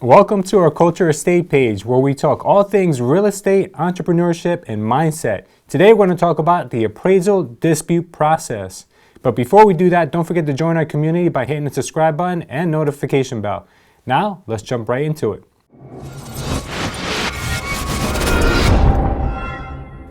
Welcome to our Culture Estate page where we talk all things real estate, entrepreneurship, and mindset. Today we're going to talk about the appraisal dispute process. But before we do that, don't forget to join our community by hitting the subscribe button and notification bell. Now, let's jump right into it.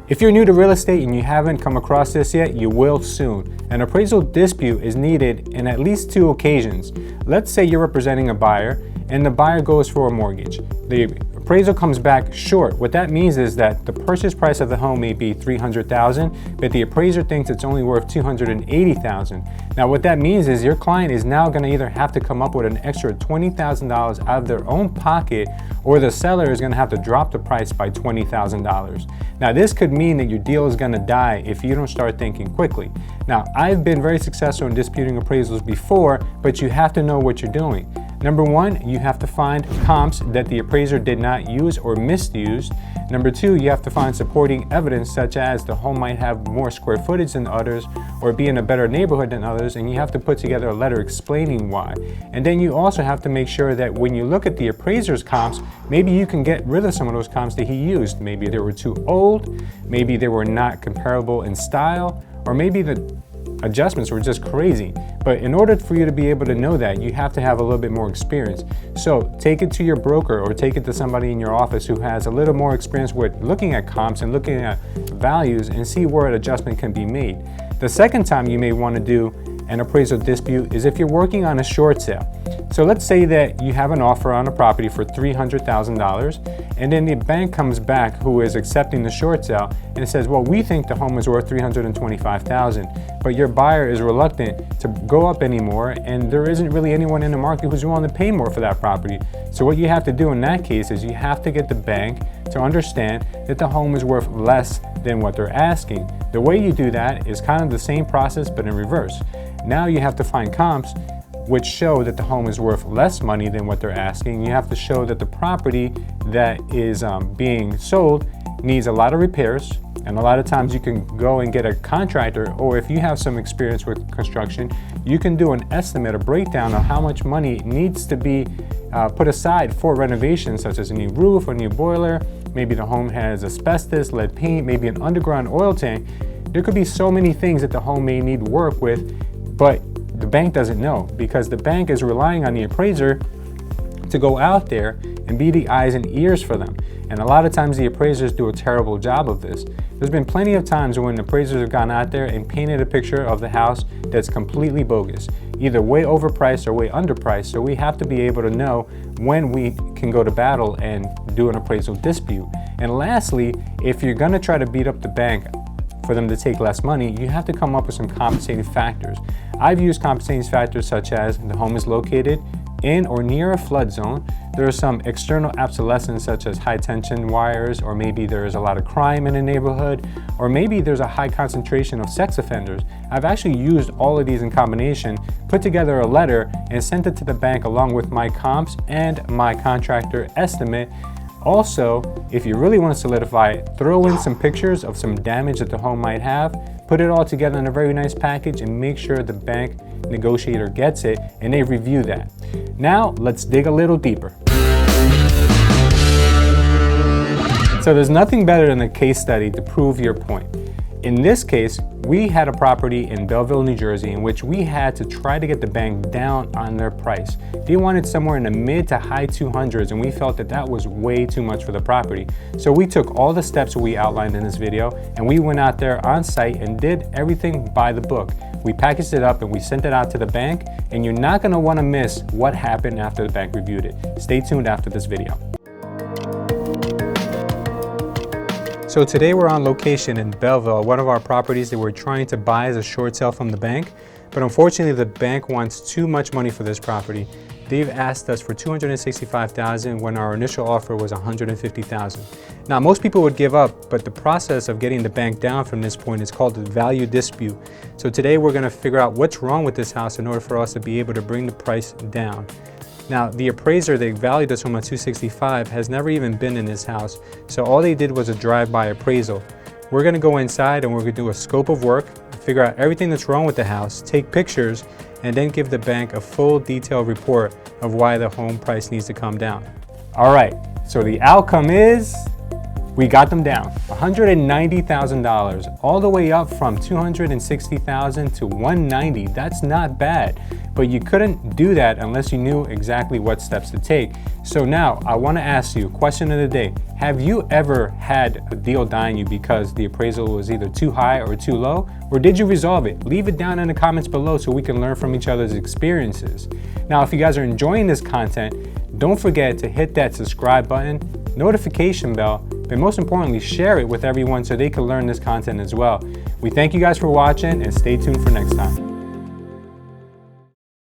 If you're new to real estate and you haven't come across this yet, you will soon. An appraisal dispute is needed in at least two occasions. Let's say you're representing a buyer and the buyer goes for a mortgage. The appraisal comes back short. What that means is that the purchase price of the home may be $300,000, but the appraiser thinks it's only worth $280,000. Now what that means is your client is now going to either have to come up with an extra $20,000 out of their own pocket, or the seller is going to have to drop the price by $20,000. Now this could mean that your deal is going to die if you don't start thinking quickly. Now I've been very successful in disputing appraisals before, but you have to know what you're doing. Number one, you have to find comps that the appraiser did not use or misused. Number two, you have to find supporting evidence such as the home might have more square footage than others or be in a better neighborhood than others, and you have to put together a letter explaining why. And then you also have to make sure that when you look at the appraiser's comps, maybe you can get rid of some of those comps that he used. Maybe they were too old, maybe they were not comparable in style, or maybe the adjustments were just crazy. But in order for you to be able to know that, you have to have a little bit more experience. So take it to your broker or take it to somebody in your office who has a little more experience with looking at comps and looking at values and see where an adjustment can be made. The second time you may want to do an appraisal dispute is if you're working on a short sale. So let's say that you have an offer on a property for $300,000, and then the bank comes back who is accepting the short sale and it says, well, we think the home is worth $325,000, but your buyer is reluctant to go up anymore, and there isn't really anyone in the market who's willing to pay more for that property. So what you have to do in that case is you have to get the bank to understand that the home is worth less than what they're asking. The way you do that is kind of the same process but in reverse. Now you have to find comps which show that the home is worth less money than what they're asking. You have to show that the property that is being sold needs a lot of repairs, and a lot of times you can go and get a contractor, or if you have some experience with construction, you can do an estimate, a breakdown of how much money needs to be put aside for renovations, such as a new roof, a new boiler, maybe the home has asbestos, lead paint, maybe an underground oil tank. There could be so many things that the home may need work with, but the bank doesn't know, because the bank is relying on the appraiser to go out there and be the eyes and ears for them. And a lot of times the appraisers do a terrible job of this. There's been plenty of times when appraisers have gone out there and painted a picture of the house that's completely bogus, either way overpriced or way underpriced. So we have to be able to know when we can go to battle and do an appraisal dispute. And lastly, if you're going to try to beat up the bank for them to take less money, you have to come up with some compensating factors. I've used compensating factors such as the home is located in or near a flood zone. There are some external obsolescence such as high tension wires, or maybe there is a lot of crime in a neighborhood, or maybe there's a high concentration of sex offenders. I've actually used all of these in combination, put together a letter and sent it to the bank along with my comps and my contractor estimate. Also, if you really want to solidify it, throw in some pictures of some damage that the home might have, put it all together in a very nice package, and make sure the bank negotiator gets it and they review that. Now, let's dig a little deeper. So there's nothing better than a case study to prove your point. In this case, we had a property in Belleville, New Jersey, in which we had to try to get the bank down on their price. They wanted somewhere in the mid to high 200s, and we felt that that was way too much for the property. So we took all the steps we outlined in this video, and we went out there on site and did everything by the book. We packaged it up and we sent it out to the bank, and you're not going to want to miss what happened after the bank reviewed it. Stay tuned after this video. So today we're on location in Belleville, one of our properties that we're trying to buy as a short sale from the bank. But unfortunately, the bank wants too much money for this property. They've asked us for $265,000 when our initial offer was $150,000. Now, most people would give up, but the process of getting the bank down from this point is called the value dispute. So today we're going to figure out what's wrong with this house in order for us to be able to bring the price down. Now, the appraiser that valued this home at $265,000 has never even been in this house, so all they did was a drive-by appraisal. We're going to go inside and we're going to do a scope of work, figure out everything that's wrong with the house, take pictures, and then give the bank a full detailed report of why the home price needs to come down. All right, so the outcome is we got them down $190,000, all the way up from $260,000 to $190,000. That's not bad, but you couldn't do that unless you knew exactly what steps to take. So now I want to ask you, question of the day: have you ever had a deal die on you because the appraisal was either too high or too low, or did you resolve it? Leave it down in the comments below so we can learn from each other's experiences. Now, if you guys are enjoying this content, don't forget to hit that subscribe button, notification bell, but most importantly, share it with everyone so they can learn this content as well. We thank you guys for watching, and stay tuned for next time.